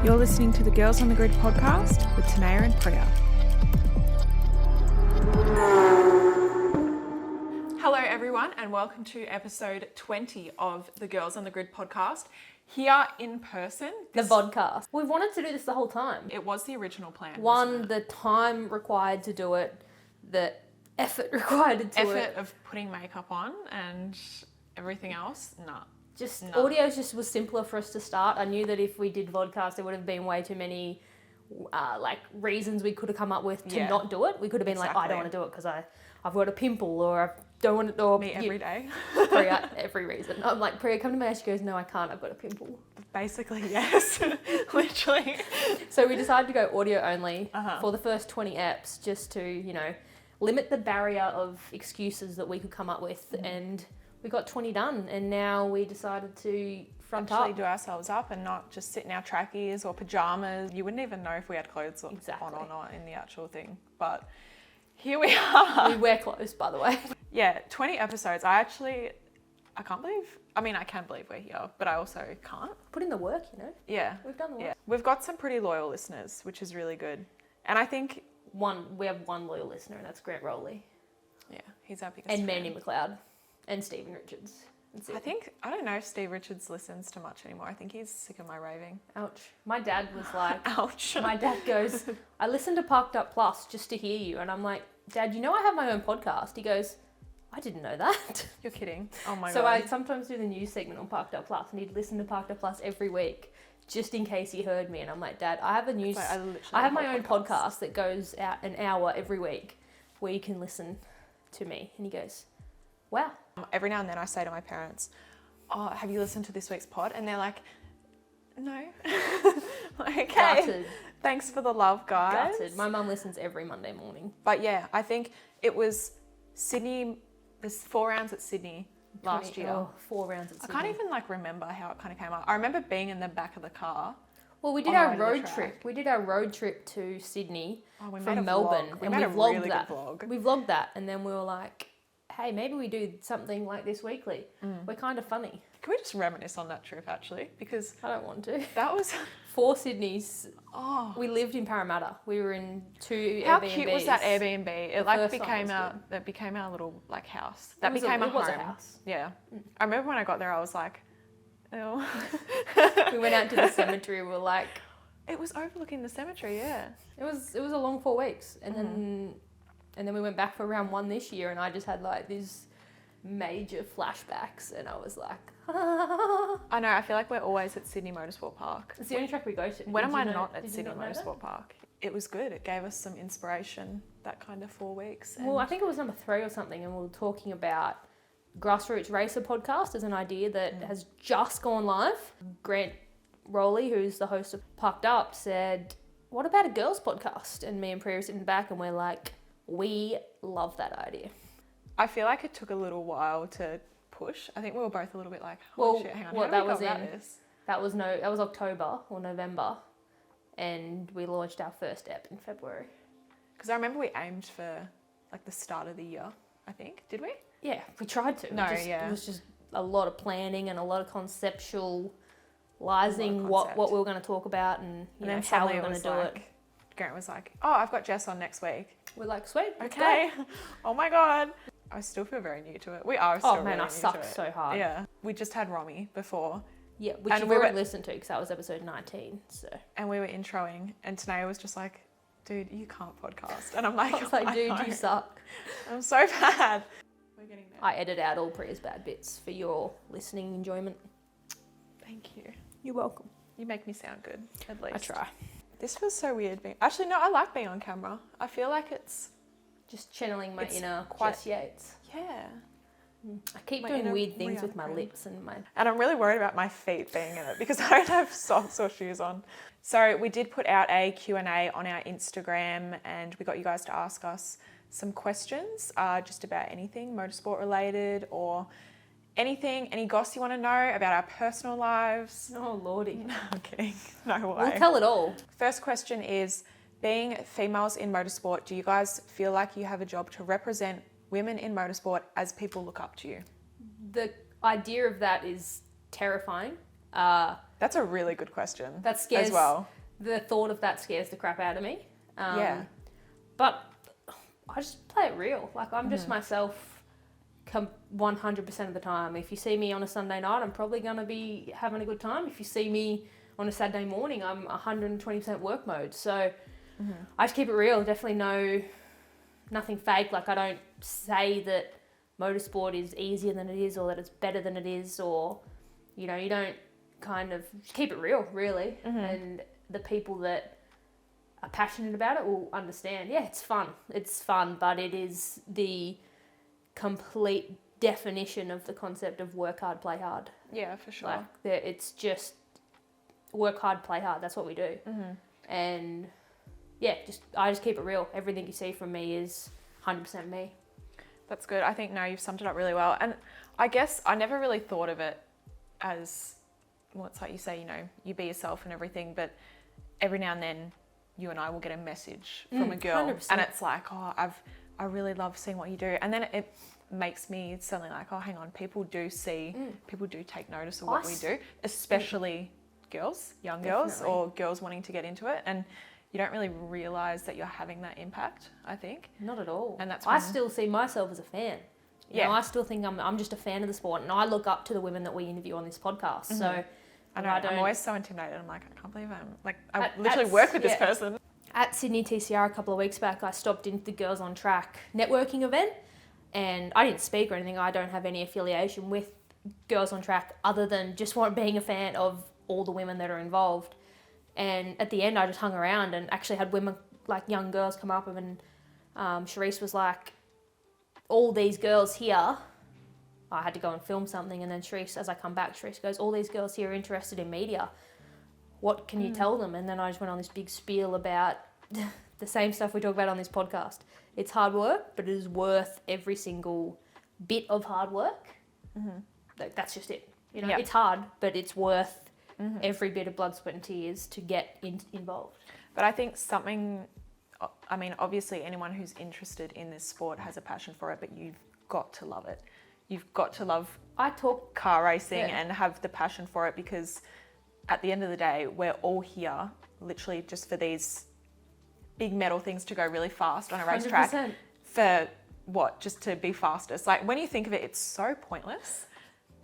You're listening to the Girls on the Grid podcast with Tanea and Priya. Hello everyone and welcome to episode 20 of the Girls on the Grid podcast. Here in person. The Vodcast. We've wanted to do this the whole time. It was the original plan. One, the time required to do it, the effort required to do it. Effort of putting makeup on and everything else, Audio just was simpler for us to start. I knew that if we did Vodcast, there would have been way too many reasons we could have come up with to not do it. We could have been like, I don't want to do it because I've got a pimple, or I don't want to. Or me every day. Priya, every reason. I'm like, Priya, come to me. She goes, no, I can't. I've got a pimple. Basically, yes. Literally. So we decided to go audio only for the first 20 eps, just to, limit the barrier of excuses that we could come up with. And we got 20 done, and now we decided to actually do ourselves up and not just sit in our trackies or pajamas. You wouldn't even know if we had clothes on or not in the actual thing. But here we are. We wear clothes, by the way. Yeah, 20 episodes. I can believe we're here, but I also can't. Put in the work, Yeah. We've done the work. Yeah. We've got some pretty loyal listeners, which is really good. And I think we have one loyal listener, and that's Grant Rowley. Yeah, he's our biggest And fan. Mandy McLeod. And Stephen Richards. I don't know if Steve Richards listens to much anymore. I think he's sick of my raving. Ouch. My dad was like... Ouch. My dad goes, I listened to Parked Up Plus just to hear you. And I'm like, Dad, I have my own podcast? He goes, I didn't know that. You're kidding. Oh my God. So I sometimes do the news segment on Parked Up Plus, and he'd listen to Parked Up Plus every week just in case he heard me. And I'm like, Dad, I have I have my own podcast that goes out an hour every week where you can listen to me. And he goes, wow. Every now and then I say to my parents, oh, have you listened to this week's pod? And they're like, no. Like, okay. Gutted. Thanks for the love, guys. Gutted. My mum listens every Monday morning. But yeah, I think it was Sydney, there's 4 rounds at Sydney last year. Oh, 4 rounds at Sydney. I can't even remember how it kind of came out. I remember being in the back of the car. Well, we did our road trip. We did our road trip to Sydney from Melbourne. We made a really good vlog. We vlogged that, and then we were like, hey, maybe we do something like this weekly. We're kind of funny. Can we just reminisce on that trip, actually? Because I don't want to. That was 4 Sydneys. Oh, we lived in Parramatta. We were in 2 Airbnbs. How cute was that Airbnb? It became our little house. That became a home. It was a house. Yeah. I remember when I got there, I was like, ew. We went out to the cemetery. We were like, it was overlooking the cemetery. Yeah. It was a long 4 weeks, and then we went back for round 1 this year, and I just had these major flashbacks, and I was like, I know, I feel like we're always at Sydney Motorsport Park. It's the only track we go to. When am I not at Sydney Motorsport Park? It was good. It gave us some inspiration, that kind of 4 weeks. Well, I think it was number 3 or something, and we were talking about Grassroots Racer podcast as an idea that has just gone live. Grant Rowley, who's the host of Parked Up, said, what about a girls podcast? And me and Priya were sitting back, and we're like, we love that idea. I feel like it took a little while to push. I think we were both a little bit like, holy shit, hang on, how do we go about this? That was October or November, and we launched our first ep in February. Because I remember we aimed for the start of the year, I think. Did we? Yeah, we tried to. It was just a lot of planning and a lot of conceptualizing what we were going to talk about and how we were going to do it. Grant was like, oh, I've got Jess on next week. We're like, sweet, okay. Oh my God. I still feel very new to it. We are still really new to it. I sucked so hard. Yeah. We just had Romy before. Yeah, which you've already listened to because that was episode 19. So. And we were introing, and Tanea was just like, dude, you can't podcast. And I'm like, I was like, dude, you suck. I'm so bad. We're getting there. I edit out all Priya's bad bits for your listening enjoyment. Thank you. You're welcome. You make me sound good, at least. I try. This feels so weird. Actually, no, I like being on camera. I feel like it's... just channeling my inner Jess Yates. Yeah. I keep doing weird things with my lips and my... And I'm really worried about my feet being in it because I don't have socks or shoes on. So we did put out a Q&A on our Instagram, and we got you guys to ask us some questions just about anything motorsport related or... any goss you want to know about our personal lives? Oh, lordy. No, I'm kidding. No way. We'll tell it all. First question is, being females in motorsport, do you guys feel like you have a job to represent women in motorsport as people look up to you? The idea of that is terrifying That's a really good question. That scares, as well. the thought of that scares the crap out of me. Yeah. But I just play it real. Like, I'm just myself 100% of the time. If you see me on a Sunday night, I'm probably going to be having a good time. If you see me on a Saturday morning, I'm 120% work mode. So I just keep it real. Definitely nothing fake. Like, I don't say that motorsport is easier than it is, or that it's better than it is, or, you know, you don't kind of just keep it real, really. And the people that are passionate about it will understand. Yeah, it's fun, but it is the complete definition of the concept of work hard, play hard. Yeah, for sure. Like, it's just work hard, play hard. That's what we do. And yeah, I just keep it real. Everything you see from me is 100% me. That's good. I think, no, you've summed it up really well. And I guess I never really thought of it as, well, it's like you say, you know, you be yourself and everything, but every now and then you and I will get a message from a girl 100%. and it's like, oh, I really love seeing what you do. And then it makes me suddenly like, oh, hang on, people do take notice of what we do, especially girls, young girls, or girls wanting to get into it. And you don't really realise that you're having that impact, I think. Not at all. And that's I still see myself as a fan. You know, I still think I'm just a fan of the sport, and I look up to the women that we interview on this podcast. So I know, I'm always so intimidated. I'm like, I can't believe I literally work with this person. At Sydney TCR a couple of weeks back, I stopped into the Girls on Track networking event, and I didn't speak or anything. I don't have any affiliation with Girls on Track other than just being a fan of all the women that are involved. And at the end, I just hung around and actually had women, like young girls, come up and Charisse was like, all these girls here, I had to go and film something, and then Charisse, as I come back, Charisse goes, all these girls here are interested in media. What can you tell them? And then I just went on this big spiel about the same stuff we talk about on this podcast. It's hard work, but it is worth every single bit of hard work. That's just it. You know, it's hard, but it's worth every bit of blood, sweat and tears to get involved. But I think obviously anyone who's interested in this sport has a passion for it, but you've got to love it. You've got to love car racing and have the passion for it, because at the end of the day, we're all here literally just for these big metal things to go really fast on a racetrack. 100%. For what? Just to be fastest. Like, when you think of it, it's so pointless.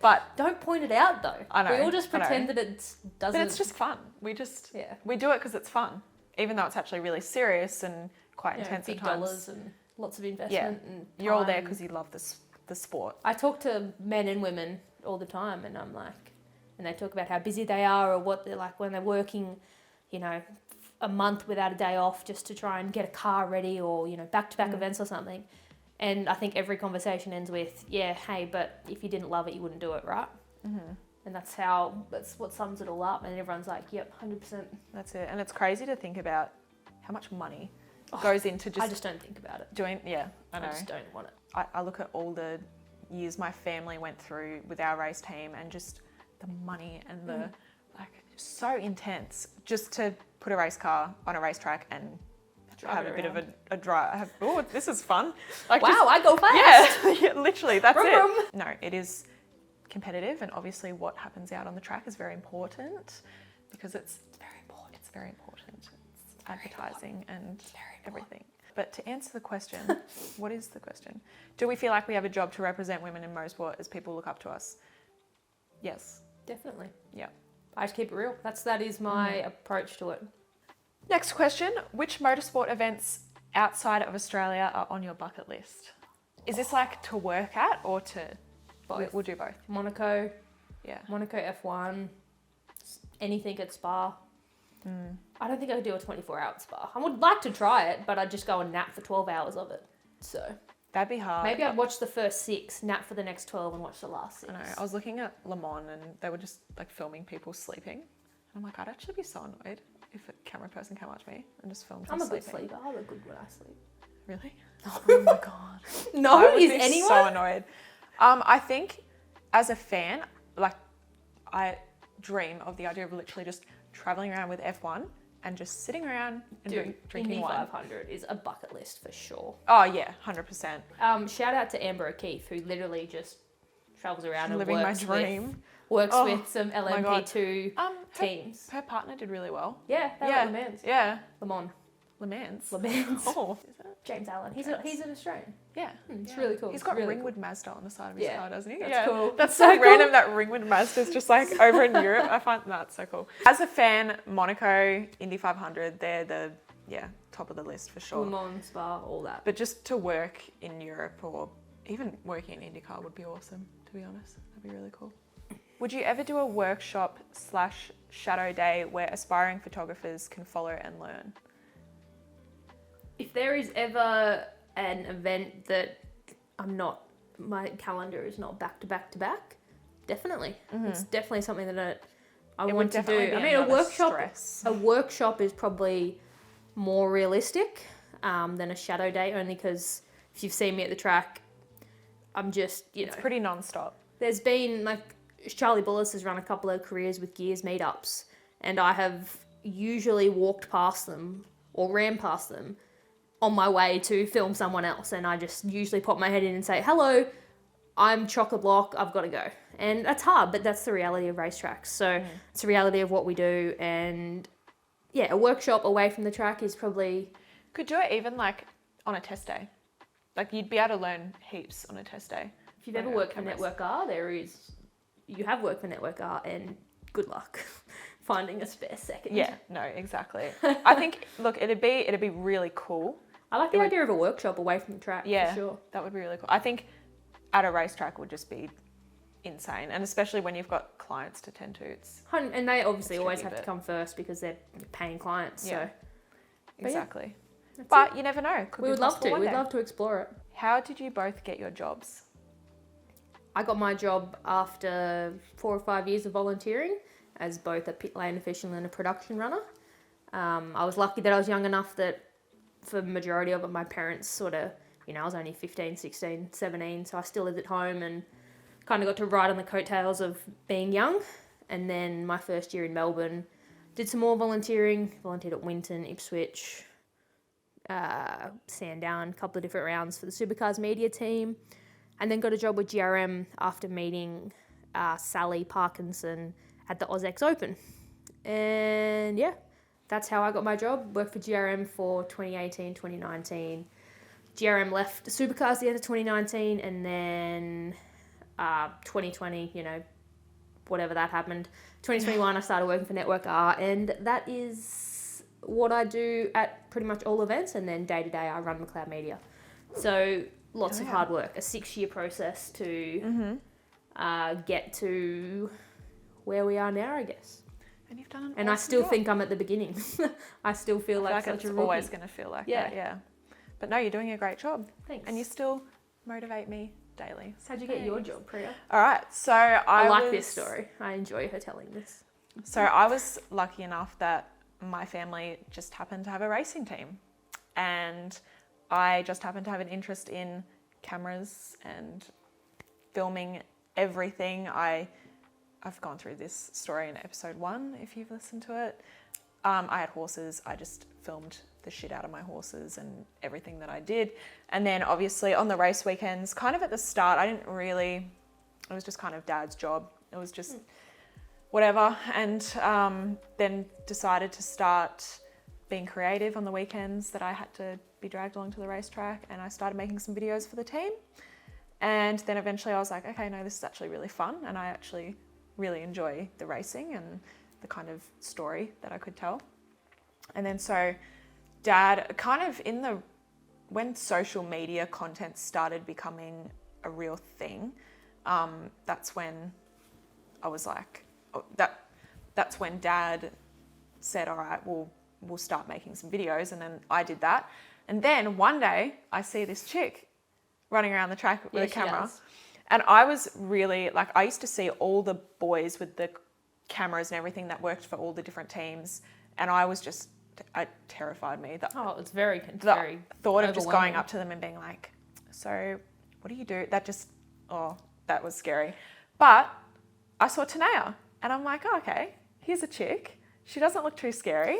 But don't point it out though. I know. We all just pretend that it doesn't. But it's just fun. We do it because it's fun, even though it's actually really serious and quite intense big at times. dollars and lots of investment and time. You're all there because you love the sport. I talk to men and women all the time, and I'm like, and they talk about how busy they are or what they're like when they're working, you know, a month without a day off just to try and get a car ready, or, you know, back-to-back events or something. And I think every conversation ends with, yeah, hey, but if you didn't love it, you wouldn't do it, right? And that's what sums it all up. And everyone's like, yep, 100%. That's it. And it's crazy to think about how much money goes into I just don't think about it. I know. I just don't want it. I look at all the years my family went through with our race team, and just the money and the, so intense just to put a race car on a racetrack and have a bit of a drive. Oh, this is fun. Like, wow, I go fast. Yeah, literally, that's Vroom, it. vroom. No, it is competitive, and obviously what happens out on the track is very important, because it's very important. It's very important. It's advertising and everything. But to answer the question, what is the question? Do we feel like we have a job to represent women in motorsport as people look up to us? Yes. Definitely. Yeah. I just keep it real. That is my approach to it. Next question, which motorsport events outside of Australia are on your bucket list? Is this like to work at or to... Both. We'll do both. Monaco. Yeah. Monaco F1. Anything at Spa. I don't think I could do a 24-hour at Spa. I would like to try it, but I'd just go and nap for 12 hours of it. So... That'd be hard. Maybe I'd watch the first 6, nap for the next 12, and watch the last 6. I know. I was looking at Le Mans and they were just like filming people sleeping. And I'm like, I'd actually be so annoyed if a camera person came up to me and just filmed me I'm a sleeping. good sleeper. I look good when I sleep. Really? Oh my God. No, I would is be anyone? so annoyed. I think as a fan, like, I dream of the idea of literally just traveling around with F1 and just sitting around and drinking Indy wine. 500 is a bucket list for sure. Oh yeah, 100%. Shout out to Amber O'Keefe, who literally just travels around and Living works my dream. works Oh, with some my God. LMP2 teams. Her partner did really well. Yeah, they were Le Mans. Yeah. Le Mans. Le Mans. Le Mans. Oh, is it? James Allen. He's an Australian. Yeah. It's really cool. He's got really Ringwood Mazda on the side of his car, doesn't he? That's cool. That's so random that Ringwood Mazda is just like over in Europe. I find that so cool. As a fan, Monaco, Indy 500, they're the top of the list for sure. Le Mans, Spa, all that. But just to work in Europe or even working in IndyCar would be awesome, to be honest. That'd be really cool. Would you ever do a workshop/shadow day where aspiring photographers can follow and learn? If there is ever an event that my calendar is not back to back to back, definitely. It's definitely something that I want to do. I mean, a workshop is probably more realistic than a shadow day, only because if you've seen me at the track, I'm just, It's pretty non-stop. There's been, Charlie Bullis has run a couple of careers with Gears meetups, and I have usually walked past them or ran past them on my way to film someone else, and I just usually pop my head in and say, hello, I'm chock-a-block, I've got to go. And that's hard, but that's the reality of racetracks. So it's the reality of what we do, and a workshop away from the track is probably... Could do it even on a test day. You'd be able to learn heaps on a test day. If you've ever worked for Network R, you have worked for Network R, and good luck finding a spare second. Yeah, no, exactly. I think, look, it'd be really cool. I like the idea of a workshop away from the track, for sure. That would be really cool. I think at a racetrack would just be insane, and especially when you've got clients to tend to. And they obviously always have to come first because they're paying clients. Yeah, so. Exactly. But you never know. We would love to. We'd love to explore it. How did you both get your jobs? I got my job after 4 or 5 years of volunteering as both a pit lane official and a production runner. I was lucky that I was young enough that for the majority of it, my parents sort of, I was only 15, 16, 17, so I still lived at home and kind of got to ride on the coattails of being young. And then my first year in Melbourne, did some more volunteering, volunteered at Winton, Ipswich, Sandown, a couple of different rounds for the Supercars media team, and then got a job with GRM after meeting Sally Parkinson at the AusX Open. And that's how I got my job. Worked for GRM for 2018, 2019. GRM left the Supercars at the end of 2019, and then 2020, whatever that happened. 2021, I started working for Network R, and that is what I do at pretty much all events, and then day to day I run McLeod Media. So lots of hard work, a 6-year process to get to where we are now, I guess. And you've done I still think I'm at the beginning. I still feel like such a rookie. It's always going to feel like that, yeah. But no, you're doing a great job. Thanks. And you still motivate me daily. So how'd you get your job, Priya? All right, so I like this story. I enjoy her telling this. So I was lucky enough that my family just happened to have a racing team, and I just happened to have an interest in cameras and filming everything. I've gone through this story in episode 1 if you've listened to it. I had horses. I just filmed the shit out of my horses and everything that I did. And then obviously on the race weekends, kind of at the start, it was just kind of Dad's job. It was just whatever. And then decided to start being creative on the weekends that I had to be dragged along to the racetrack, and I started making some videos for the team. And then eventually I was like, okay, no, this is actually really fun, and I actually really enjoy the racing and the kind of story that I could tell. And then so Dad, kind of when social media content started becoming a real thing, that's when I was like, that's when Dad said, all right, we'll start making some videos. And then I did that. And then one day I see this chick running around the track with a camera. And I was really, I used to see all the boys with the cameras and everything that worked for all the different teams. And I was just, it terrified me. It's very thought of just going up to them and being like, so what do you do? That was scary. But I saw Tanea and I'm like, oh, okay, here's a chick. She doesn't look too scary.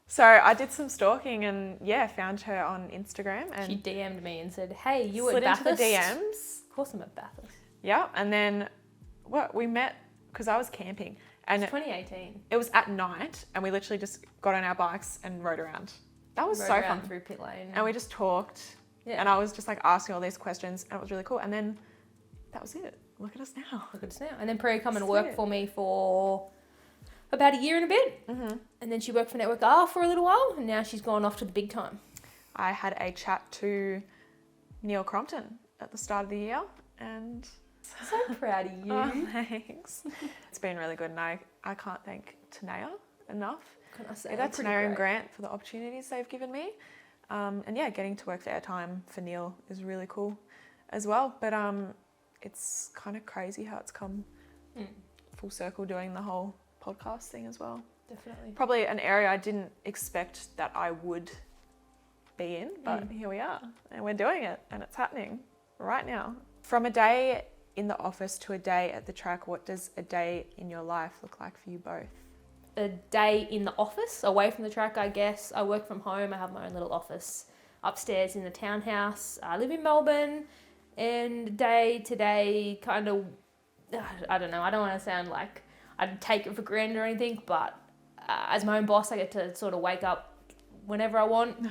So I did some stalking and found her on Instagram. And she DM'd me and said, hey, you slid at Bathurst? Into the DMs. Of course I'm at Bathurst. Yeah, and then we met because I was camping and It's 2018. it was at night and we literally just got on our bikes and rode around. That was so fun. Through pit lane. And we just talked and I was just like asking all these questions and it was really cool. And then that was it. Look at us now. Look at us now. And then Priya come and work for me for about a year and a bit. Mm-hmm. And then she worked for Network R for a little while and now she's gone off to the big time. I had a chat to Neil Crompton at the start of the year and... So proud of you. Oh, thanks. It's been really good and I can't thank Tanea enough. Can I say? Yeah, that's Tanea and Grant for the opportunities they've given me. And yeah, getting to work for Airtime for Neil is really cool as well. But it's kind of crazy how it's come full circle doing the whole podcast thing as well. Definitely. Probably an area I didn't expect that I would be in, but here we are and we're doing it and it's happening right now. From a day in the office to a day at the track, what does a day in your life look like for you both? A day in the office, away from the track, I guess. I work from home. I have my own little office upstairs in the townhouse. I live in Melbourne, and day to day kind of, I don't know, I don't want to sound like I'd take it for granted or anything, but as my own boss, I get to sort of wake up whenever I want.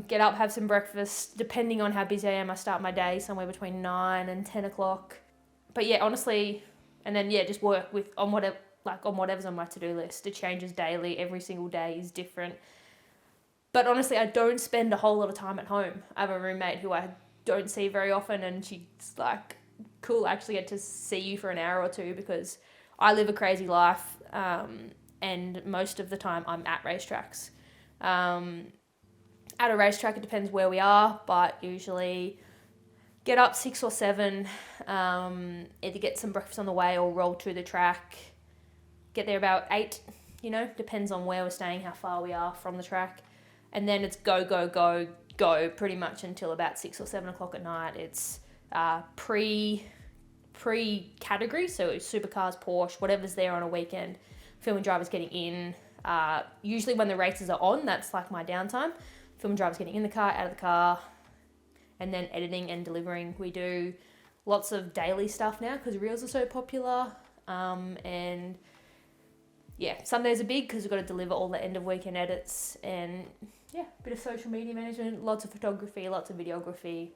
Get up, have some breakfast. Depending on how busy I am, I start my day somewhere between 9 and 10 o'clock. But yeah, honestly, and then just work on whatever's on my to-do list. It changes daily. Every single day is different. But honestly, I don't spend a whole lot of time at home. I have a roommate who I don't see very often, and she's like, cool, I actually get to see you for an hour or two because I live a crazy life, and most of the time I'm at racetracks. At a racetrack, it depends where we are, but usually get up 6 or 7, either get some breakfast on the way or roll to the track. Get there about 8, depends on where we're staying, how far we are from the track. And then it's go, go, go, go pretty much until about 6 or 7 o'clock at night. It's pre-category, so supercars, Porsche, whatever's there on a weekend. Filming drivers getting in. Usually when the races are on, that's like my downtime. Filming drivers getting in the car, out of the car, and then editing and delivering. We do lots of daily stuff now because reels are so popular. And yeah, Sundays are big because we've got to deliver all the end of weekend edits and a bit of social media management, lots of photography, lots of videography,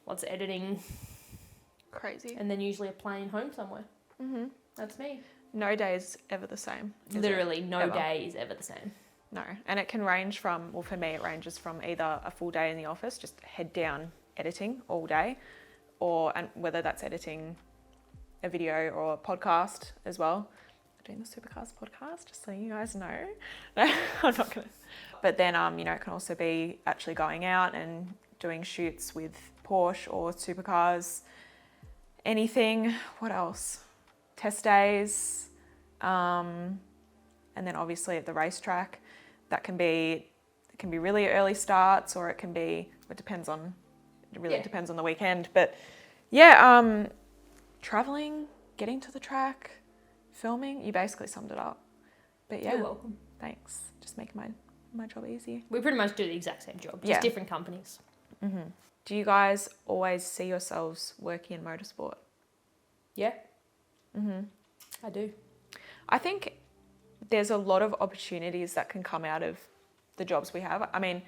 lots of editing. Crazy. And then usually a plane home somewhere. Mm-hmm. That's me. No day is ever the same. Literally no day is ever the same. No. And it can range from, well, for me, it ranges from either a full day in the office, just head down editing all day, and whether that's editing a video or a podcast as well. I'm doing the Supercars podcast, just so you guys know. No, I'm not going to. But then, it can also be actually going out and doing shoots with Porsche or Supercars, anything. What else? Test days. And then obviously at the racetrack, that can be really early starts, or it can be, it depends on the weekend. But yeah, traveling, getting to the track, filming, you basically summed it up. But yeah, you're welcome. Thanks. Just making my job easier. We pretty much do the exact same job, just different companies. Mm-hmm. Do you guys always see yourselves working in motorsport? Yeah. Mm-hmm. I do. I think there's a lot of opportunities that can come out of the jobs we have. I mean,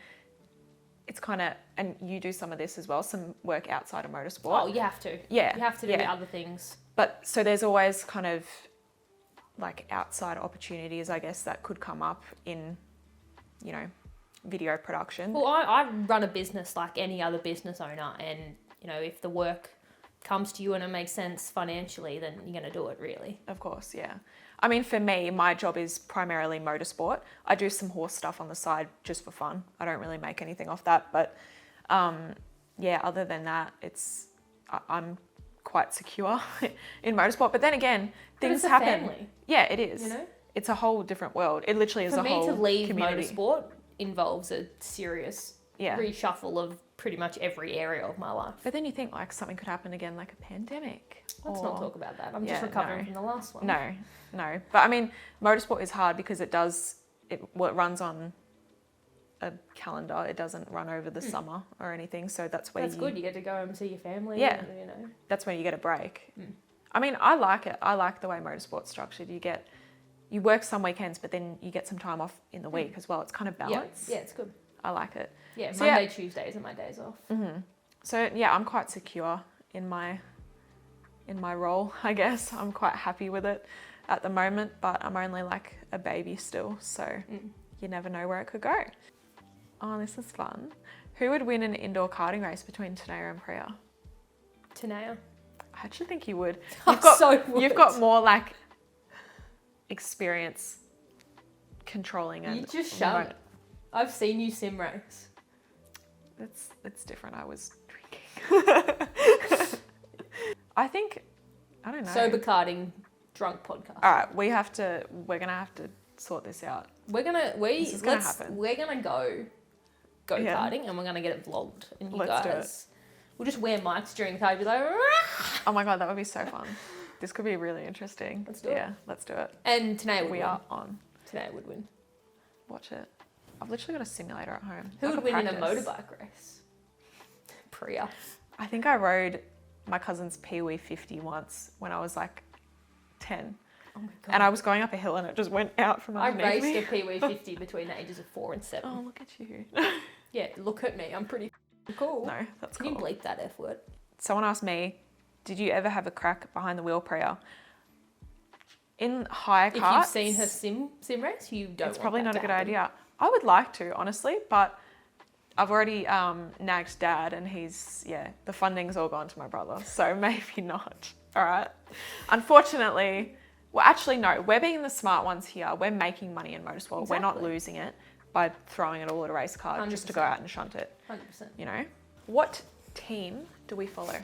it's kind of, and you do some of this as well, some work outside of motorsport. Oh, you have to. Yeah. You have to do other things. But so there's always kind of like outside opportunities, I guess, that could come up in, video production. Well, I run a business like any other business owner, and, if the work comes to you and it makes sense financially, then you're going to do it, really. Of course, yeah. I mean, for me, my job is primarily motorsport. I do some horse stuff on the side just for fun. I don't really make anything off that. But other than that, I'm quite secure in motorsport. But then again, things happen. Family. Yeah, it is. It's a whole different world. It literally is a whole community. For me to leave community. motorsport involves a serious reshuffle of pretty much every area of my life. But then you think like something could happen again, like a pandemic. Let's not talk about that. I'm just recovering from the last one. No. But I mean, motorsport is hard because it runs on a calendar. It doesn't run over the summer or anything. So that's where good. You get to go and see your family. Yeah. And, That's when you get a break. I mean, I like it. I like the way motorsport's structured. You work some weekends, but then you get some time off in the week as well. It's kind of balanced. Yeah, it's good. I like it. Yeah, So, Monday, Tuesdays are my days off. So yeah, I'm quite secure in my role, I guess. I'm quite happy with it at the moment, but I'm only like a baby still, so you never know where it could go. Oh, this is fun. Who would win an indoor karting race between Tanea and Priya? Tanea. I actually think you would. You've Got more like experience controlling it. You just shove it. I've seen you sim race. It's different. I was drinking. I think, I don't know. Sober karting, drunk podcast. All right, we're gonna have to sort this out. We're gonna go Yeah. karting and we're gonna get it vlogged, and you Let's do guys, we'll just wear mics during the car. Be like, Oh my god, that would be so fun. This could be really interesting. Let's do it. Yeah, let's do it. and Tanea would We win. are on. Tanea would win. Watch it. I've literally got a simulator at home. Who I would could win in a practice. motorbike race? Priya. I think I rode my cousin's Pee-wee 50 once when I was like 10. Oh my god. And I was going up a hill and it just went out from I underneath raced me. a Pee-wee 50 between the ages of 4 and 7. Oh, look at you. Yeah, look at me. I'm pretty cool. No, that's Can cool. you bleep that F word? Someone asked me, did you ever have a crack behind the wheel, Priya? In hire If karts, you've seen her sim race, you don't. it's want probably that not a to good happen. idea. I would like to, honestly, but I've already nagged Dad and the funding's all gone to my brother, so maybe not. All right. Unfortunately, well, actually, no, we're being the smart ones here. We're making money in motorsport. We're not Exactly. losing it by throwing it all at a race car just to go 100%. out and shunt it, 100%. you know? What team do we follow?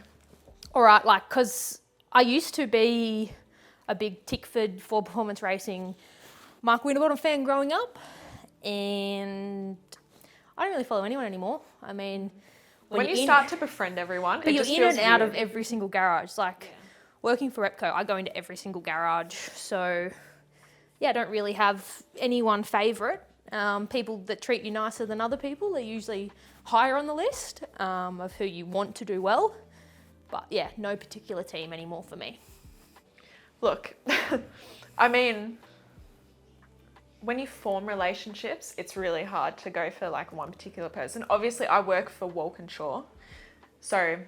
All right, because I used to be a big Tickford for performance racing Mark Winterbottom fan growing up, and I don't really follow anyone anymore. I mean, When you start to befriend everyone, but it you're just in feels and out weird. of every single garage. Like working for Repco, I go into every single garage. So yeah, I don't really have anyone favourite. People that treat you nicer than other people are usually higher on the list of who you want to do well. But yeah, no particular team anymore for me. Look, I mean, when you form relationships, it's really hard to go for like one particular person. Obviously, I work for Walkinshaw, so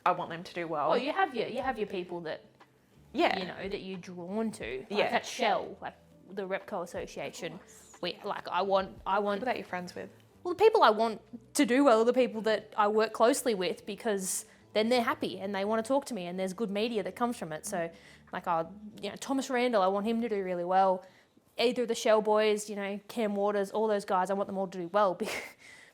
I want them to do well. Well, you have your people that Yeah. you know that you're drawn to. Like Yeah. at Shell, like the Repco Association. I want People that you're friends with. well, the people I want to do well are the people that I work closely with, because then they're happy and they want to talk to me and there's good media that comes from it. So like Thomas Randall, I want him to do really well. Either of the Shell boys, Cam Waters, all those guys, I want them all to do well,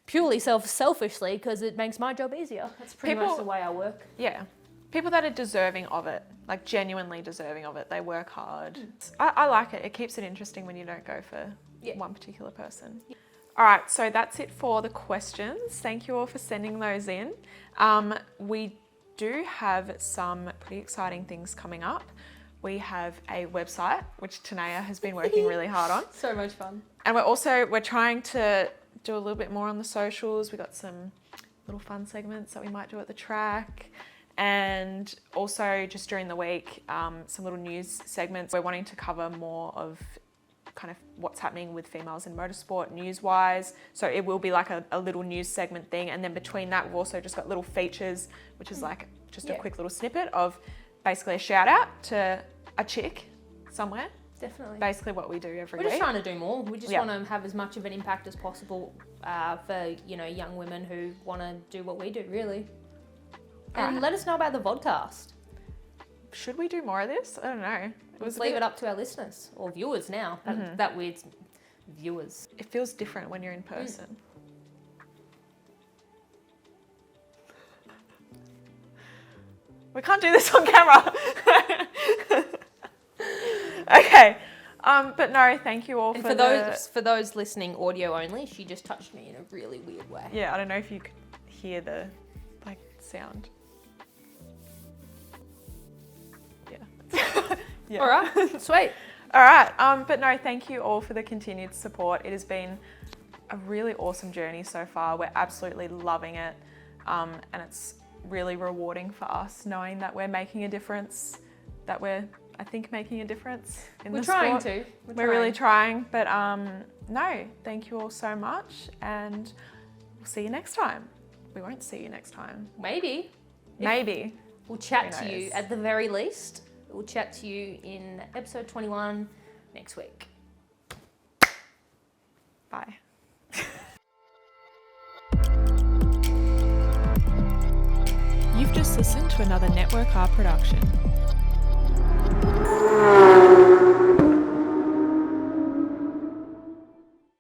purely selfishly, because it makes my job easier. That's pretty much the way I work. Yeah. People that are deserving of it, like genuinely deserving of it. They work hard. I like it. It keeps it interesting when you don't go for one particular person. All right, so that's it for the questions. Thank you all for sending those in. We do have some pretty exciting things coming up. We have a website, which Tanea has been working really hard on. So much fun. And we're trying to do a little bit more on the socials. We got some little fun segments that we might do at the track. And also just during the week, some little news segments. We're wanting to cover more of kind of what's happening with females in motorsport news-wise. So it will be like a little news segment thing. And then between that, we've also just got little features, which is like just a quick little snippet of basically a shout out to a chick somewhere. Definitely. Basically what we do every We're week. just trying to do more. We just want to have as much of an impact as possible for young women who want to do what we do, really. And let us know about the Vodcast. Should we do more of this? I don't know. Let's leave it up to our listeners or viewers now. That weird viewers. It feels different when you're in person. We can't do this on camera. Okay. But no, thank you all And for for those listening audio only, she just touched me in a really weird way. Yeah, I don't know if you could hear the sound. Yeah. Yeah. All right, sweet. All right. But no, thank you all for the continued support. It has been a really awesome journey so far. We're absolutely loving it. And it's really rewarding for us knowing that we're making a difference that we're, I think, making a difference in We're the trying sport. to. We're really trying. But no, thank you all so much. And we'll see you next time. We won't see you next time. Maybe. Maybe. We'll chat Who to you knows? at the very least. We'll chat to you in episode 21 next week. Bye. You've just listened to another Network R production.